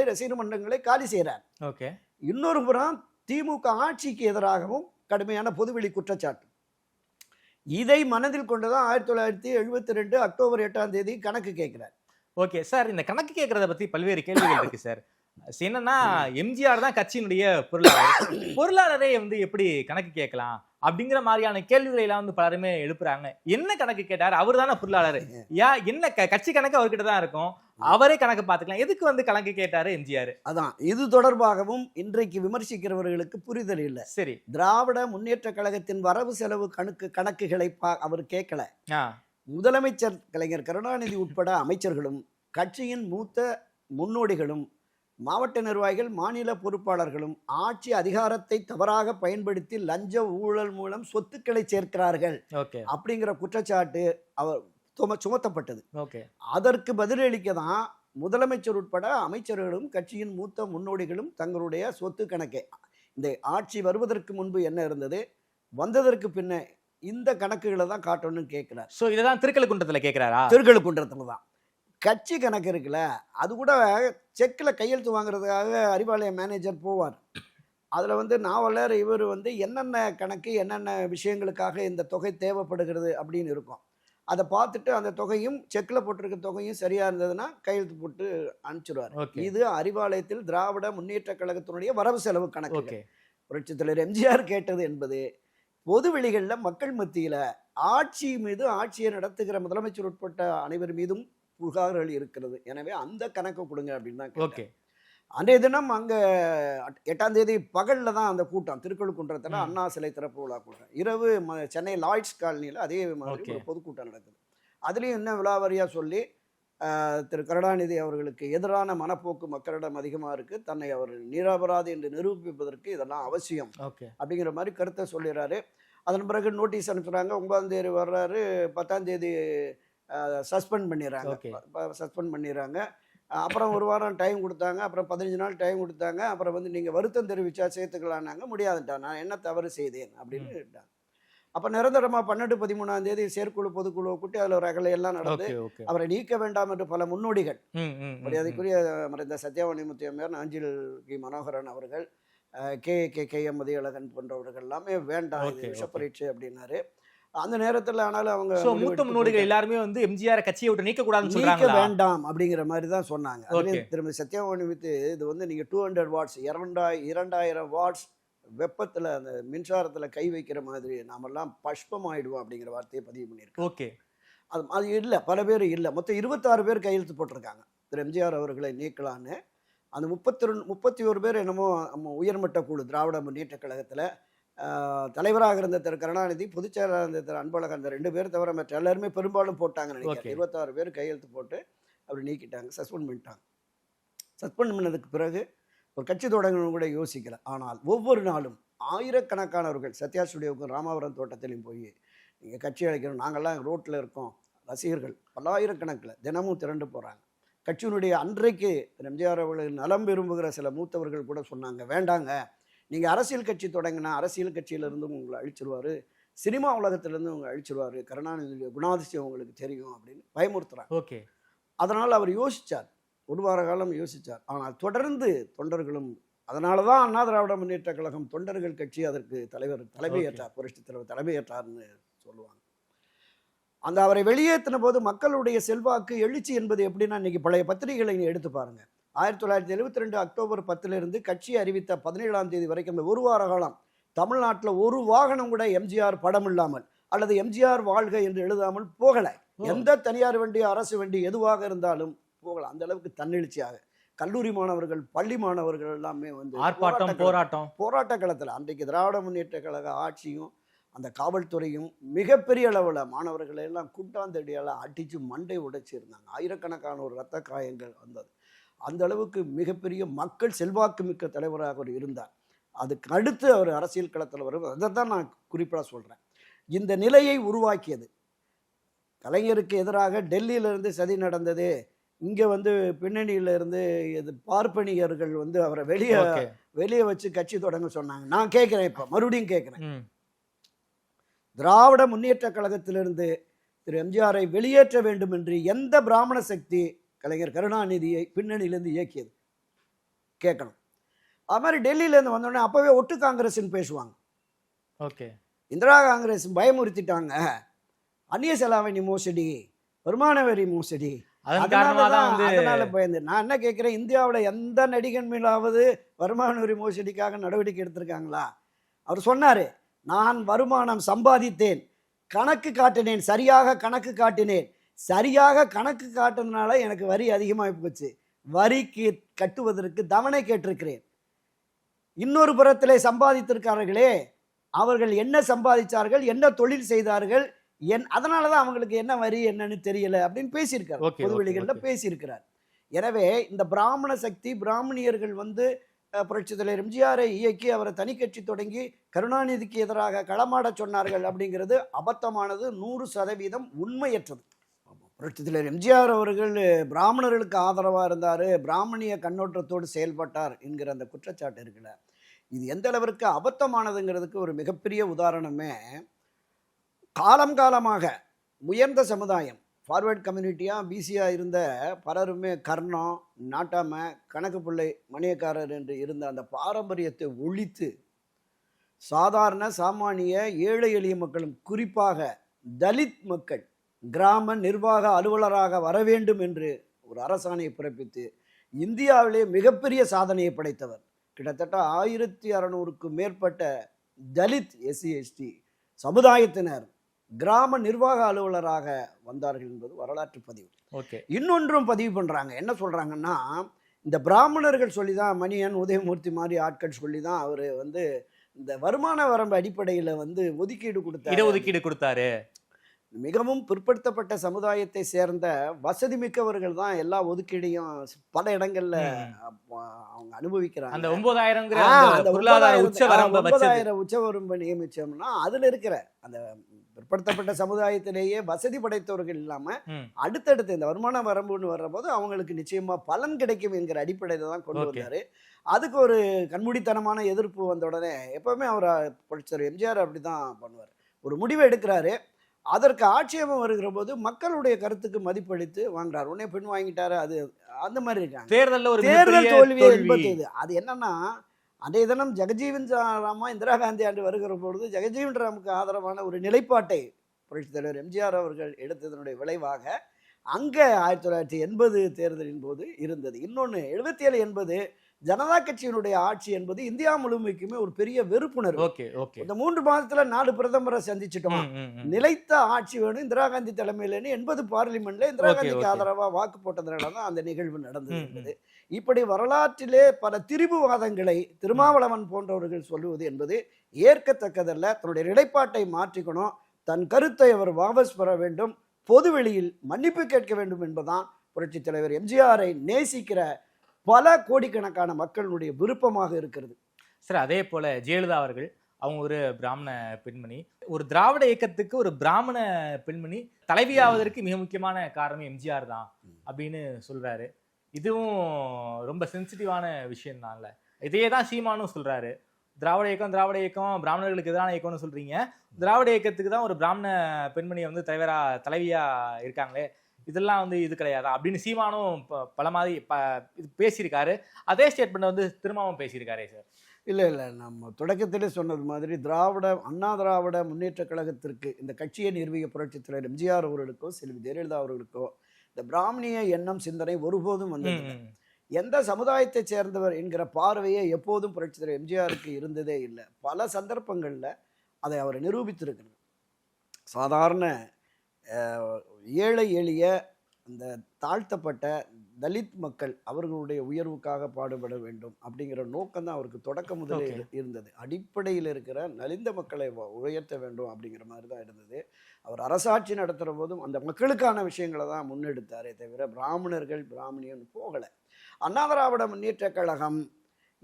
ரசிகர் மன்றங்களை காலி செய்கிறார். ஓகே. இன்னொரு புறம் திமுக ஆட்சிக்கு எதிராகவும் கடுமையான பொதுவெளி குற்றச்சாட்டு. இதை மனதில் கொண்டுதான் 1972 அக்டோபர் 8ஆம் தேதி கணக்கு கேட்கிறார். ஓகே சார், இந்த கணக்கு கேட்கறத பத்தி பல்வேறு கேள்விகள் இருக்கு சார். என்னன்னா எம்ஜிஆர் தான் கட்சியினுடைய பொருளாளரே வந்து எப்படி கணக்கு கேட்கலாம் அப்படிங்கிற மாதிரியான கேள்விகளை எல்லாம் வந்து பலருமே எழுப்புறாங்க. என்ன கணக்கு கேட்டாரு? அவர் தானே பொருளாளர். என்ன கட்சி கணக்கு அவர்கிட்ட தான் இருக்கும், அவரே கணக்கு பார்த்துக்கலாம். எதுக்கு வந்து கணக்கு கேட்டாரு எம்ஜிஆர்? அதான் இது தொடர்பாகவும் இன்றைக்கு விமர்சிக்கிறவர்களுக்கு புரிதல் இல்லை. சரி, திராவிட முன்னேற்ற கழகத்தின் வரவு செலவு கணக்குகளை அவர் கேட்கல. முதலமைச்சர் கலைஞர் கருணாநிதி உட்பட அமைச்சர்களும் கட்சியின் மூத்த முன்னோடிகளும் மாவட்ட நிர்வாகிகள் மாநில பொறுப்பாளர்களும் ஆட்சி அதிகாரத்தை தவறாக பயன்படுத்தி லஞ்ச ஊழல் மூலம் சொத்துக்களை சேர்க்கிறார்கள் அப்படிங்கிற குற்றச்சாட்டு அவர் சுமத்தப்பட்டது. அதற்கு பதிலளிக்க தான் முதலமைச்சர் உட்பட அமைச்சர்களும் கட்சியின் மூத்த முன்னோடிகளும் தங்களுடைய சொத்து கணக்கை இந்த ஆட்சி வருவதற்கு முன்பு என்ன இருந்தது, வந்ததற்கு பின்ன இந்த கணக்குகளை தான் காட்டணும்னு கேட்கிறார். ஸோ இதெல்லாம் திருக்கழுக்குன்றத்தில் கேட்கிறாரா? திருக்கழுக்குன்றத்தில் தான் கட்சி கணக்கு இருக்குல்ல, அது கூட செக்கில் கையெழுத்து வாங்குறதுக்காக அறிவாலய மேனேஜர் போவார். அதில் வந்து நாவலர் இவர் வந்து என்னென்ன கணக்கு என்னென்ன விஷயங்களுக்காக இந்த தொகை தேவைப்படுகிறது அப்படின்னு இருக்கும். அதை பார்த்துட்டு அந்த தொகையும் செக்கில் போட்டிருக்க தொகையும் சரியாக இருந்ததுன்னா கையெழுத்து போட்டு அனுப்பிச்சிடுவார். இது அறிவாலயத்தில் திராவிட முன்னேற்ற கழகத்தினுடைய வரவு செலவு கணக்கு. புரட்சித் தலைவர் எம்ஜிஆர் கேட்டது என்பது பொதுவெளிகளில் மக்கள் மத்தியில் ஆட்சி மீது ஆட்சியை நடத்துகிற முதலமைச்சர் உட்பட்ட அனைவர் மீதும் புகார்கள் இருக்கிறது. எனவே அந்த கணக்கு கொடுங்க அப்படின்னு தான். ஓகே. அன்றைய தினம் அங்கே 8ஆம் தேதி பகலில் தான் அந்த கூட்டம் திருக்கழுக்குன்றத்தில் அண்ணா சிலை திறப்பு விழா கூட்டம். இரவு சென்னை லாய்ட்ஸ் காலனியில் அதே மாதிரி ஒரு பொதுக்கூட்டம் நடக்குது. அதுலேயும் இன்னும் விலாவரியாக சொல்லி திரு கருணாநிதி அவர்களுக்கு எதிரான மனப்போக்கு மக்களிடம் அதிகமாக இருக்குது, தன்னை அவர் நிரபராதி என்று நிரூபிப்பதற்கு இதெல்லாம் அவசியம் அப்படிங்கிற மாதிரி கருத்தை சொல்லிடுறாரு. அதன் பிறகு நோட்டீஸ் அனுப்புகிறாங்க. 9ஆம் தேதி வர்றாரு, 10ஆம் தேதி சஸ்பெண்ட் பண்ணிடுறாங்க. அப்புறம் ஒரு வாரம் டைம் கொடுத்தாங்க, அப்புறம் 15 நாள் டைம் கொடுத்தாங்க. அப்புறம் வந்து நீங்கள் வருத்தம் தெரிவிச்சா சேர்த்துக்கலான்னாங்க. முடியாதுட்டா, நான் என்ன தவறு செய்தேன் அப்படின்னு கேட்டாங்க. அப்போ நிரந்தரமாக 12, 13ஆம் தேதி செயற்குழு பொதுக்குழுவை கூட்டி அதில் ஒரு ரகலையெல்லாம் நடந்து அவரை நீக்க வேண்டாம் என்று பல முன்னோடிகள், மரியாதைக்குரிய மறைந்த சத்யாவாணி அம்மையார், நாஞ்சில் கி மனோகரன் அவர்கள், KM மதியழகன் போன்றவர்கள் எல்லாமே வேண்டாம் விஷப்பரீட்சை அப்படின்னாரு. அந்த நேரத்தில் ஆனாலும் அவங்க மூத்த முன்னோடிகள் எல்லாருமே வந்து எம்ஜிஆர் கட்சியை விட்டு நீக்க கூடாதுன்னு சொல்றாங்க, வேண்டாம் அப்படிங்கிற மாதிரி தான் சொன்னாங்க. திரும்ப சத்யாவாணி இது வந்து நீங்க 200 வாட்ஸ் 2000 வாட்ஸ் வெப்பத்தில் அந்த மின்சாரத்தில் கை வைக்கிற மாதிரி நாமெல்லாம் பஷ்பம் ஆயிடுவோம் அப்படிங்கிற வார்த்தையை பதிவு பண்ணியிருக்கோம். ஓகே. அது இல்லை, பல பேர் இல்லை, மொத்தம் 26 பேர் கையெழுத்து போட்டிருக்காங்க திரு எம்ஜிஆர் அவர்களை நீக்கலான்னு. அந்த 31 பேர் என்னமோ உயர்மட்ட குழு திராவிட முன்னேற்ற கழகத்தில் தலைவராக இருந்த திரு கருணாநிதி, பொதுச் செயலாளர் இருந்த திரு அன்பழகன், அந்த 2 பேர் தவிர மற்ற எல்லாருமே பெரும்பாலும் போட்டாங்க நினைக்கிறேன். 26 பேர் கையெழுத்து போட்டு அவர் நீக்கிட்டாங்க, சஸ்பெண்ட் பண்ணிட்டாங்க. சஸ்பெண்ட் பண்ணதுக்கு பிறகு ஒரு கட்சி தொடங்கணும் கூட யோசிக்கல. ஆனால் ஒவ்வொரு நாளும் ஆயிரக்கணக்கானவர்கள் சத்யா ஸ்டுடியோவுக்கும் ராமாவரம் தோட்டத்திலையும் போய் நீங்கள் கட்சி அழைக்கணும், நாங்கள்லாம் ரோட்டில் இருக்கோம், ரசிகர்கள் பல்லாயிரக்கணக்கில் தினமும் திரண்டு போகிறாங்க. கட்சியினுடைய அன்றைக்கு எம்ஜிஆர் அவர்கள் நலம் விரும்புகிற சில மூத்தவர்கள் கூட சொன்னாங்க, வேண்டாங்க, நீங்கள் அரசியல் கட்சி தொடங்கினா அரசியல் கட்சியிலேருந்தும் உங்களை அழிச்சிருவார், சினிமா உலகத்திலேருந்து உங்களை அழிச்சிருவார், கருணாநிதியுடைய குணாதிசயம் உங்களுக்கு தெரியும் அப்படின்னு பயமுறுத்துறாங்க. ஓகே. அதனால் அவர் யோசித்தார், ஒரு வார காலம் யோசித்தார். ஆனால் தொடர்ந்து தொண்டர்களும், அதனால தான் அண்ணா திராவிட முன்னேற்ற கழகம் தொண்டர்கள் கட்சி அதற்கு தலைமையேற்றார், புரட்சி தலைவர் தலைமையேற்றார்னு சொல்லுவாங்க. அந்த அவரை வெளியேற்றின போது மக்களுடைய செல்வாக்கு எழுச்சி என்பது எப்படின்னா, இன்னைக்கு பழைய பத்திரிகைகளை எடுத்து பாருங்க. 1972 அக்டோபர் 10 கட்சி அறிவித்த 17ஆம் தேதி வரைக்கும் ஒரு வார காலம் தமிழ்நாட்டில் ஒரு வாகனம் கூட எம்ஜிஆர் படம் இல்லாமல் அல்லது எம்ஜிஆர் வாழ்க என்று எழுதாமல் போகலை. எந்த தனியார் வண்டி அரசு வண்டி எதுவாக இருந்தாலும் போகல. அந்த அளவுக்கு தன்னெழுச்சியாக கல்லூரி மாணவர்கள், பள்ளி மாணவர்கள் எல்லாமே வந்து போராட்ட களத்தில் அன்றைக்கு திராவிட முன்னேற்ற கழக ஆட்சியும் அந்த காவல்துறையும் மிகப்பெரிய அளவில் மாணவர்களை எல்லாம் குண்டாந்தடியால் அடித்து மண்டை உடைச்சி இருந்தாங்க. ஆயிரக்கணக்கான ஒரு இரத்த காயங்கள் வந்தது. அந்த அளவுக்கு மிகப்பெரிய மக்கள் செல்வாக்கு மிக்க தலைவராக அவர் இருந்தார். அதுக்கு அடுத்து அவர் அரசியல் களத்தில் வரும். அதை தான் நான் குறிப்பாக சொல்கிறேன். இந்த நிலையை உருவாக்கியது கலைஞருக்கு எதிராக டெல்லியிலிருந்து சதி நடந்தது. இங்கே வந்து பின்னணியிலிருந்து இது பார்ப்பனியர்கள் வந்து அவரை வெளியே வச்சு கட்சி தொடங்க சொன்னாங்க. நான் கேட்குறேன், இப்போ மறுபடியும் கேட்குறேன், திராவிட முன்னேற்ற கழகத்திலிருந்து திரு எம்ஜிஆரை வெளியேற்ற வேண்டும் என்று எந்த பிராமண சக்தி கலைஞர் கருணாநிதியை பின்னணியிலேருந்து இயக்கியது கேட்கணும். அது மாதிரி டெல்லியிலேருந்து வந்தோடனே அப்போவே ஒட்டு காங்கிரஸ்ன்னு பேசுவாங்க. ஓகே, இந்திரா காங்கிரஸ் பயமுறுத்திட்டாங்க, அந்நிய செலாவணி மோசடி, வருமான வரி மோசடி, அதனால பயந்து. நான் என்ன கேட்குறேன், இந்தியாவில் எந்த நடிகன் மேலாவது வருமான வரி மோசடிக்காக நடவடிக்கை எடுத்திருக்காங்களா? அவர் சொன்னார், நான் வருமானம் சம்பாதித்தேன், கணக்கு காட்டினேன், சரியாக கணக்கு காட்டினேன், சரியாக கணக்கு காட்டுறதுனால எனக்கு வரி அதிகமாக போச்சு, வரிக்கு கட்டுவதற்கு தவணை கேட்டிருக்கிறேன். இன்னொரு புறத்திலே சம்பாதித்திருக்கார்களே, அவர்கள் என்ன சம்பாதிச்சார்கள், என்ன தொழில் செய்தார்கள், அதனால தான் அவங்களுக்கு என்ன வரி என்னன்னு தெரியல அப்படின்னு பேசியிருக்கார், பொதுவெளிகளில் பேசியிருக்கிறார். எனவே இந்த பிராமண சக்தி, பிராமணியர்கள் புரட்சித் தலைவர் எம்ஜிஆரை இயக்கி அவரை தனி கட்சி தொடங்கி கருணாநிதிக்கு எதிராக களமாட சொன்னார்கள் அப்படிங்கிறது அபத்தமானது, 100% உண்மையற்றது. புரட்சித் தலைவர் எம்ஜிஆர் அவர்கள் பிராமணர்களுக்கு ஆதரவாக இருந்தார், பிராமணிய கண்ணோட்டத்தோடு செயல்பட்டார் என்கிற அந்த குற்றச்சாட்டு இருக்குல்ல, இது எந்த அளவிற்கு அபத்தமானதுங்கிறதுக்கு ஒரு மிகப்பெரிய உதாரணமே, காலம் காலமாக உயர்ந்த சமுதாயம், ஃபார்வர்ட் கம்யூனிட்டியாக பிசியாக இருந்த பலருமே கர்ணம், நாட்டாம, கணக்கு பிள்ளை, மணியக்காரர் என்று இருந்த அந்த பாரம்பரியத்தை ஒழித்து சாதாரண சாமானிய ஏழை எளிய மக்களும் குறிப்பாக தலித் மக்கள் கிராம நிர்வாக அலுவலராக வர வேண்டும் என்று ஒரு அரசாணையை பிறப்பித்து இந்தியாவிலே மிகப்பெரிய சாதனையை படைத்தவர். கிட்டத்தட்ட 1600க்கும் மேற்பட்ட தலித் எஸ்சி எஸ்டி சமுதாயத்தினர் கிராம நிர்வாக அலுவலராக வந்தார்கள் என்பது வரலாற்று பதிவு. இன்னொன்றும் பதிவு பண்றாங்க. என்ன சொல்றாங்கன்னா, இந்த பிராமணர்கள் சொல்லிதான், மணியன், உதயமூர்த்தி மாதிரி ஆட்கள் சொல்லிதான் அவரு இந்த வருமான வரம்பு அடிப்படையில் ஒதுக்கீடு கொடுத்தாரு. மிகவும் பிற்படுத்தப்பட்ட சமுதாயத்தை சேர்ந்த வசதி மிக்கவர்கள் தான் எல்லா ஒதுக்கீடையும் பல இடங்கள்ல அவங்க அனுபவிக்கிறாங்க. அந்த 9000 உச்சவரம்பு நியமிச்சோம்னா அதுல இருக்கிற அந்த பிற்படுத்தப்பட்ட சமுதாயத்திலேயே வசதி படைத்தவர்கள் இல்லாம அடுத்தடுத்து இந்த வருமான வரம்புன்னு வர்ற போது அவங்களுக்கு நிச்சயமா பலன் கிடைக்கும் என்கிற அடிப்படையில தான் கொண்டு வந்தாரு. அதுக்கு ஒரு கண்மூடித்தனமான எதிர்ப்பு வந்த உடனே எப்பவுமே அவர் புரட்சியாளர் எம்ஜிஆர் அப்படிதான் பண்ணுவார். ஒரு முடிவை எடுக்கிறாரு, அதற்கு ஆட்சேபம் வருகிற போது மக்களுடைய கருத்துக்கு மதிப்பளித்து வாங்குறாரு. உடனே பெண் வாங்கிட்டாரு, அது அந்த மாதிரி இருக்காங்க. தேர்தல் தோல்வியே என்பது அது என்னன்னா, அதே தினம் ஜெகஜீவன் ராமா இந்திரா காந்தி ஆண்டு வருகிற பொழுது ஜெகஜீவன் ராமுக்கு ஆதரவான ஒரு நிலைப்பாட்டை புரட்சித் தலைவர் எம்ஜிஆர் அவர்கள் எடுத்ததனுடைய விளைவாக அங்கே 1980 தேர்தலின் போது இருந்தது. இன்னொன்று 77 என்பது ஜனதா கட்சியினுடைய ஆட்சி என்பது இந்தியா முழுமைக்குமே ஒரு பெரிய வெறுப்புணர்வு. இந்த 3 மாதத்துல 4 பிரதமரை சந்திச்சிட்டோம், நிலைத்த ஆட்சி வேணும் இந்திரா காந்தி தலைமையிலன்னு 80 பார்லிமெண்ட்ல இந்திரா காந்திக்கு ஆதரவா வாக்கு போட்டதுனால தான் அந்த நிகழ்வு நடந்தது என்பது. இப்படி வரலாற்றிலே பல திரிபுவாதங்களை திருமாவளவன் போன்றவர்கள் சொல்லுவது என்பது ஏற்கத்தக்கதல்ல. தன்னுடைய நிலைப்பாட்டை மாற்றிக்கணும், தன் கருத்தை அவர் வாபஸ் பெற வேண்டும், பொதுவெளியில் மன்னிப்பு கேட்க வேண்டும் என்பதுதான் புரட்சித் தலைவர் எம்ஜிஆரை நேசிக்கிற பல கோடிக்கணக்கான மக்களுடைய விருப்பமாக இருக்கிறது. சார், அதே போல ஜெயலலிதா அவர்கள் அவங்க ஒரு பிராமண பெண்மணி, ஒரு திராவிட இயக்கத்துக்கு ஒரு பிராமண பெண்மணி தலைவியாவதற்கு மிக முக்கியமான காரணம் எம்ஜிஆர் தான் அப்படின்னு சொல்றாரு. இதுவும் ரொம்ப சென்சிட்டிவான விஷயம் தான்ல. இதையே தான் சீமானும் சொல்றாரு. திராவிட இயக்கம் பிராமணர்களுக்கு எதிரான இயக்கம்னு சொல்றீங்க, திராவிட இயக்கத்துக்கு தான் ஒரு பிராமண பெண்மணி தலைவியா இருக்காங்களே, இதெல்லாம் இது கிடையாதா அப்படின்னு சீமானும் பல மாதிரி பேசியிருக்காரு. அதே ஸ்டேட்மெண்ட் திரும்பவும் பேசியிருக்காரே சார். இல்லை, நம்ம தொடக்கத்திலே சொன்னது மாதிரி அண்ணா திராவிட முன்னேற்ற கழகத்திற்கு இந்த கட்சியை நிறுவிய புரட்சித் தலைவர் எம்ஜிஆர் அவர்களுக்கோ செல்வி ஜெயலலிதா அவர்களுக்கோ இந்த பிராமணிய எண்ணம் சிந்தனை ஒருபோதும் வந்தது. எந்த சமுதாயத்தை சேர்ந்தவர் என்கிற பார்வையே எப்போதும் புரட்சித் தலைவர் எம்ஜிஆருக்கு இருந்ததே இல்லை. பல சந்தர்ப்பங்களில் அதை அவர் நிரூபித்திருக்கிறார். சாதாரண ஏழை எளிய அந்த தாழ்த்தப்பட்ட தலித் மக்கள் அவர்களுடைய உயர்வுக்காக பாடுபட வேண்டும் அப்படிங்கிற நோக்கம் தான் அவருக்கு தொடக்க முதலே இருந்தது. அடிப்படையில் இருக்கிற நலிந்த மக்களை உயர்த்த வேண்டும் அப்படிங்கிற மாதிரி தான் இருந்தது. அவர் அரசாட்சி நடத்துகிற போதும் அந்த மக்களுக்கான விஷயங்களை தான் முன்னெடுத்தாரே தவிர பிராமணியன் போகலை. அண்ணா திராவிட முன்னேற்ற கழகம்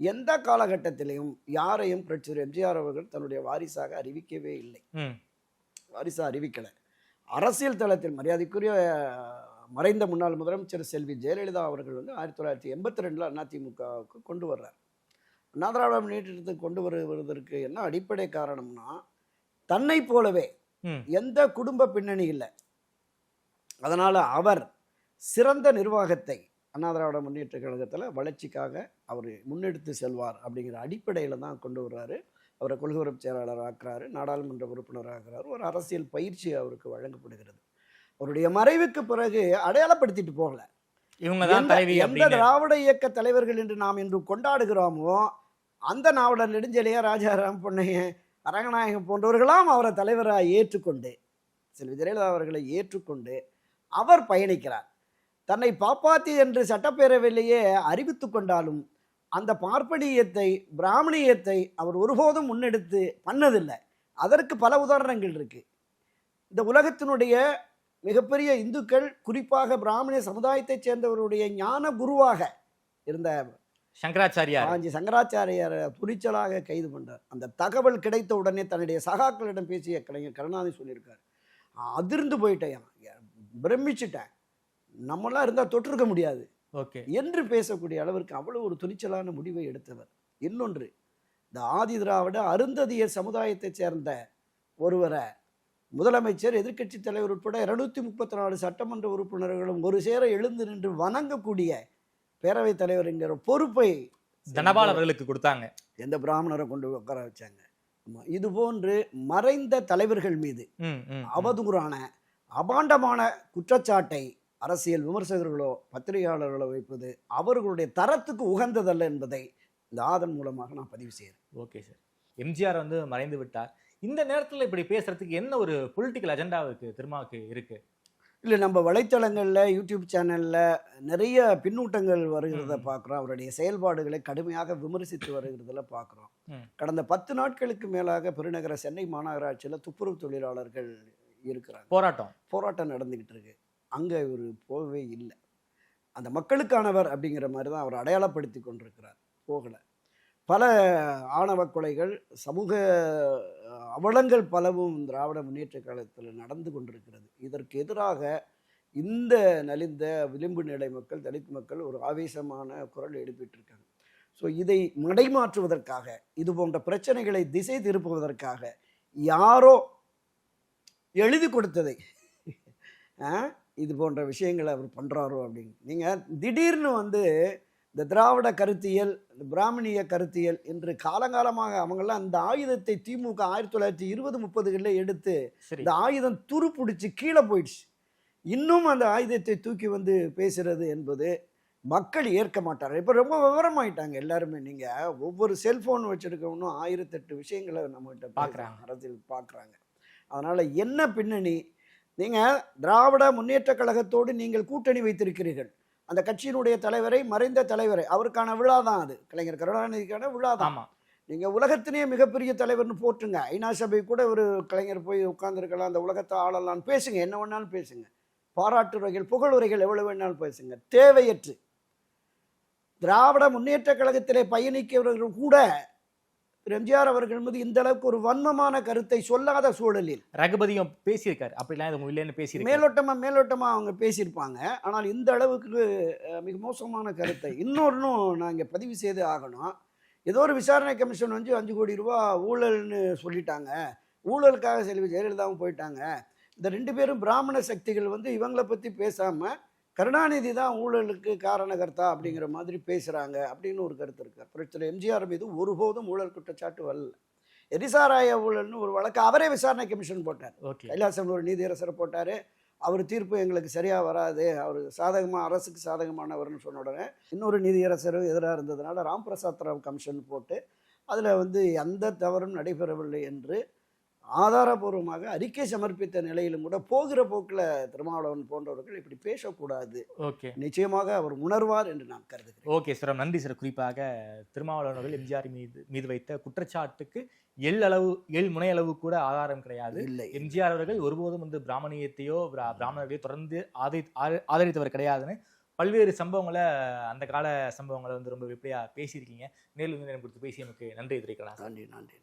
எந்த காலகட்டத்திலையும் யாரையும் புரட்சித் எம்ஜிஆர் அவர்கள் தன்னுடைய வாரிசாக அறிவிக்கவே இல்லை, வாரிசாக அறிவிக்கலை. அரசியல் தளத்தில் மரியாதைக்குரிய மறைந்த முன்னாள் முதலமைச்சர் செல்வி ஜெயலலிதா அவர்கள் 1982 அதிமுகவுக்கு கொண்டு வர்றார். அண்ணா திராவிட முன்னேற்றத்துக்கு கொண்டு வருவதற்கு என்ன அடிப்படை காரணம்னா, தன்னை போலவே எந்த குடும்ப பின்னணி இல்லை, அதனால அவர் சிறந்த நிர்வாகத்தை அண்ணா திராவிட முன்னேற்ற கழகத்தில் வளர்ச்சிக்காக அவர் முன்னெடுத்து செல்வார் அப்படிங்கிற அடிப்படையில் தான் கொண்டு வர்றாரு. அவரை கொள்கைபரப்பு செயலாளர் ஆக்குறாரு, நாடாளுமன்ற உறுப்பினர் ஆக்குறாரு, ஒரு அரசியல் பயிற்சி அவருக்கு வழங்கப்படுகிறது. அவருடைய மறைவுக்கு பிறகு அடையாளப்படுத்திட்டு போகல. இவங்க தான் தலைவி எந்த அப்படின்னு. திராவிட இயக்க தலைவர்கள் என்று நாம் இன்று கொண்டாடுகிறோமோ அந்த நாவலர் நெடுஞ்செழியன், ராஜாராம், பொன்னையன், அரங்கநாயகம் போன்றவர்களாம் அவரை தலைவராக ஏற்றுக்கொண்டு, செல்வி ஜெயலலிதா அவர்களை ஏற்றுக்கொண்டு அவர் பயணிக்கிறார். தன்னை பாப்பாத்தி என்று சட்டப்பேரவையிலேயே அறிவித்து கொண்டாலும் அந்த பார்ப்பனியத்தை, பிராமணியத்தை அவர் ஒருபோதும் முன்னெடுத்து பண்ணதில்லை. அதற்கு பல உதாரணங்கள் இருக்கு. இந்த உலகத்தினுடைய மிகப்பெரிய இந்துக்கள், குறிப்பாக பிராமணிய சமுதாயத்தைச் சேர்ந்தவருடைய ஞான குருவாக இருந்த சங்கராச்சாரியார் காஞ்சி சங்கராச்சாரியாரை துணிச்சலாக கைது பண்ணார். அந்த தகவல் கிடைத்த உடனே தன்னுடைய சகாக்களிடம் பேசிய கலைஞர் கருணாநிதி சொல்லியிருக்கார், அதிர்ந்து போயிட்டேன், பிரமிச்சுட்டேன், நம்மளாம் இருந்தால் தொற்றிருக்க முடியாது ஓகே என்று பேசக்கூடிய அளவிற்கு அவ்வளவு ஒரு துணிச்சலான முடிவை எடுத்தவர். இன்னொன்று, இந்த ஆதி திராவிட அருந்ததிய சமுதாயத்தைச் சேர்ந்த ஒருவரை முதலமைச்சர், எதிர்க்கட்சி தலைவர் உட்பட 234 சட்டமன்ற உறுப்பினர்களும் ஒரு சேர எழுந்து நின்று வணங்கக்கூடிய பேரவைத் தலைவர் என்கிற பொறுப்பை தனபால் அவர்களுக்கு கொடுத்தாங்க. எந்த பிராமணரை கொண்டு உட்கார வச்சாங்க. இது போன்று மறைந்த தலைவர்கள் மீது அவதூறான அபாண்டமான குற்றச்சாட்டை அரசியல் விமர்சகர்களோ பத்திரிகையாளர்களோ வைப்பது அவர்களுடைய தரத்துக்கு உகந்ததல்ல என்பதை இந்த ஆதன் மூலமாக நான் பதிவு செய்கிறேன். ஓகே சார், எம்ஜிஆர் வந்து மறைந்து விட்டார். இந்த நேரத்தில் இப்படி பேசுறதுக்கு என்ன ஒரு பொலிட்டிக்கல் அஜெண்டாவுக்கு திருமாவுக்கு இருக்கு? இல்லை, நம்ம வலைத்தளங்களில், யூடியூப் சேனலில் நிறைய பின்னூட்டங்கள் வருகிறத பார்க்குறோம். அவருடைய செயல்பாடுகளை கடுமையாக விமர்சித்து வருகிறதுல பார்க்குறோம். கடந்த 10 நாட்களுக்கு மேலாக பெருநகர சென்னை மாநகராட்சியில் துப்புரவு தொழிலாளர்கள் இருக்கிறாங்க. போராட்டம் நடந்துக்கிட்டு இருக்கு. அங்கே இவர் போகவே இல்லை. அந்த மக்களுக்கானவர் அப்படிங்கிற மாதிரி தான் அவர் அடையாளப்படுத்தி கொண்டிருக்கிறார். போகலை. பல ஆணவ கொலைகள், சமூக அவலங்கள் பலவும் திராவிட முன்னேற்ற காலத்தில் நடந்து கொண்டிருக்கிறது. இதற்கு எதிராக இந்த நலிந்த விளிம்பு நிலை மக்கள், தலித் மக்கள் ஒரு ஆவேசமான குரல் எழுப்பிட்டு இருக்காங்க. ஸோ இதை மடைமாற்றுவதற்காக, இது போன்ற பிரச்சனைகளை திசை திருப்புவதற்காக யாரோ எழுதி கொடுத்ததை இது போன்ற விஷயங்களை அவர் பண்ணுறாரோ அப்படின்னு. நீங்கள் திடீர்னு வந்து இந்த திராவிட கருத்தியல், இந்த பிராமணிய கருத்தியல் என்று காலங்காலமாக அவங்கெல்லாம் அந்த ஆயுதத்தை திமுக 1920-30களில் எடுத்து இந்த ஆயுதம் துரு பிடிச்சி கீழே போயிடுச்சு. இன்னும் அந்த ஆயுதத்தை தூக்கி வந்து பேசுறது என்பது மக்கள் ஏற்க மாட்டார். இப்போ ரொம்ப விவரமாயிட்டாங்க எல்லாருமே. நீங்கள் ஒவ்வொரு செல்ஃபோன் வச்சுருக்கவனும் 1008 விஷயங்களை நம்மகிட்ட பார்க்குறாங்க, அரசியல் பார்க்குறாங்க. அதனால் என்ன பின்னணி? நீங்கள் திராவிட முன்னேற்ற கழகத்தோடு நீங்கள் கூட்டணி வைத்திருக்கிறீர்கள். அந்த கட்சியினுடைய தலைவரை, மறைந்த தலைவரை, அவருக்கான விழா தான் அது, கலைஞர் கருணாநிதிக்கான விழா தான். நீங்கள் உலகத்திலேயே மிகப்பெரிய தலைவர்னு போட்டுங்க. ஐநா சபை கூட ஒரு கலைஞர் போய் உட்கார்ந்துருக்கலாம், அந்த உலகத்தை ஆளலான்னு பேசுங்க, என்ன வேணாலும் பேசுங்க, பாராட்டுரைகள், புகழுரைகள் எவ்வளவு வேணாலும் பேசுங்க. தேவையற்று திராவிட முன்னேற்ற கழகத்திலே பயணிக்கிறவர்கள் கூட எம்ஜிஆர் அவர்கள் மீது இந்த அளவுக்கு ஒரு வன்மமான கருத்தை சொல்லாத சூழலில் ரகுபதியும் பேசியிருக்காரு. அப்படிலாம் இல்லைன்னு பேசியிருக்காரு. மேலோட்டமா அவங்க பேசியிருப்பாங்க. ஆனால் இந்த அளவுக்கு மிக மோசமான கருத்தை இன்னொன்னும் நான் இங்கே பதிவு செய்து ஆகணும். ஏதோ ஒரு விசாரணை கமிஷன் வந்து 5 கோடி ரூபா ஊழல்னு சொல்லிட்டாங்க, ஊழலுக்காக செல்வி ஜெயலலிதாவும் போயிட்டாங்க. இந்த 2 பேரும் பிராமண சக்திகள் வந்து இவங்களை பற்றி பேசாமல் கருணாநிதி தான் ஊழலுக்கு காரணகர்த்தா அப்படிங்கிற மாதிரி பேசுகிறாங்க அப்படின்னு ஒரு கருத்து இருக்கார். புரட்சியாளர் எம்ஜிஆர் மீது ஒருபோதும் ஊழல் குற்றச்சாட்டு வரல. எரிசாராய ஊழல்னு ஒரு வழக்கு அவரே விசாரணை கமிஷன் போட்டார். கைலாசம் ஒரு நீதியரசரை போட்டார். அவர் தீர்ப்பு எங்களுக்கு சரியாக வராது, அவர் சாதகமாக, அரசுக்கு சாதகமானவர்னு சொன்ன உடனே இன்னொரு நீதியரசரும் எதிராக இருந்ததுனால ராம்பிரசாத் ராவ் கமிஷன் போட்டு அதில் வந்து எந்த தவறும் நடைபெறவில்லை என்று ஆதாரபூர்வமாக அறிக்கை சமர்ப்பித்த நிலையிலும் கூட போகிற போக்கில் திருமாவளவன் போன்றவர்கள் இப்படி பேசக்கூடாது. ஓகே, நிச்சயமாக அவர் உணர்வார் என்று நான் கருதுகிறேன். ஓகே சார், நன்றி சார். குறிப்பாக திருமாவளவன் அவர்கள் எம்ஜிஆர் மீது வைத்த குற்றச்சாட்டுக்கு எள் முனை அளவு கூட ஆதாரம் கிடையாது. இல்லை, எம்ஜிஆர் அவர்கள் ஒருபோதும் வந்து பிராமணியத்தையோ பிராமணர்களையோ தொடர்ந்து ஆதரித்தவர் கிடையாதுன்னு பல்வேறு சம்பவங்களை, அந்த கால சம்பவங்களை வந்து ரொம்ப வெளிப்படையாக பேசியிருக்கீங்க. நேரில் வந்து எனக்கு கொடுத்து பேசி நமக்கு நன்றி தெரிவிக்கலாம். நன்றி.